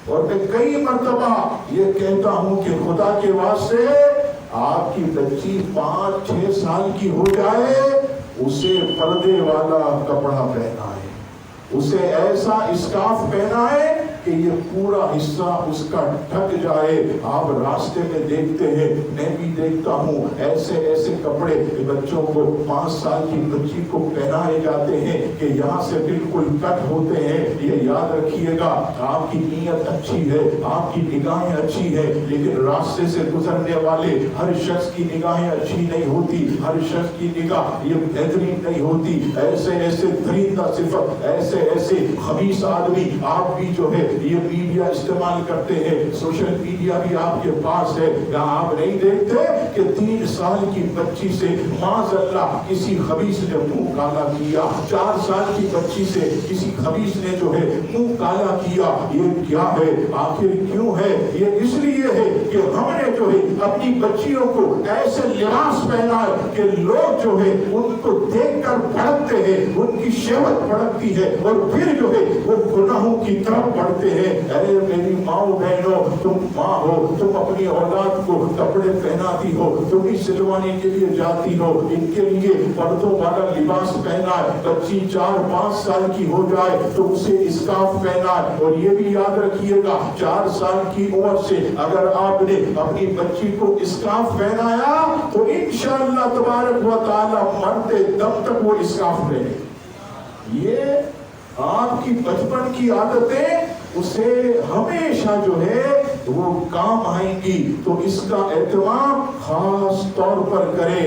اور میں کئی مرتبہ یہ کہتا ہوں کہ خدا کے واسطے آپ کی بچی 5-6 سال کی ہو جائے، اسے پردے والا کپڑا پہنائے، اسے ایسا اسکارف پہنائے کہ یہ پورا حصہ اس کا ڈھک جائے۔ آپ راستے میں دیکھتے ہیں، میں بھی دیکھتا ہوں، ایسے ایسے کپڑے بچوں کو 5 سال کی بچی کو پہنائے جاتے ہیں کہ یہاں سے بالکل کٹ ہوتے ہیں۔ یہ یاد رکھیے گا، آپ کی نیت اچھی ہے، آپ کی نگاہیں اچھی ہے، لیکن راستے سے گزرنے والے ہر شخص کی نگاہیں اچھی نہیں ہوتی، ہر شخص کی نگاہ یہ بہترین نہیں ہوتی۔ ایسے ایسے درندہ صفت، ایسے ایسے خبیث آدمی آپ بھی جو ہے یہ میڈیا استعمال کرتے ہیں، سوشل میڈیا بھی آپ کے پاس ہے۔ یہاں آپ نہیں دیکھتے کہ 3 سال کی بچی سے معاذ اللہ کسی خبیث نے منہ کالا کیا، 4 سال کی بچی سے کسی خبیث نے جو ہے منہ کالا کیا۔ یہ کیا ہے؟ آخر کیوں ہے؟ یہ اس لیے ہے کہ ہم نے جو ہے اپنی بچیوں کو ایسے لباس پہنا ہے کہ لوگ جو ہے ان کو دیکھ کر بھڑکتے ہیں، ان کی شہوت بھڑکتی ہے، اور پھر جو ہے وہ گناہوں کی طرف بڑھتے ہیں۔ ارے میری ماں بہنوں، تم ماں ہو، تم اپنی اولاد کو کپڑے پہناتی ہو، تم بھی سلوانے کے لیے جاتی ہو، ان کے لیے پردوں والا لباس پہنا ہے۔ بچی 4-5 سال کی ہو جائے تو اسے اسکارف پہنا ہے، اور یہ بھی یاد رکھیے گا 4 سال کی عمر سے اگر آپ نے اپنی بچی کو اسکارف پہنایا تو انشاءاللہ تبارک و تعالی مرتے دم تک وہ اسکارف پہنے۔ یہ آپ کی بچپن کی عادتیں اسے ہمیشہ جو ہے وہ کام آئیں گی، تو اس کا اہتمام خاص طور پر کریں۔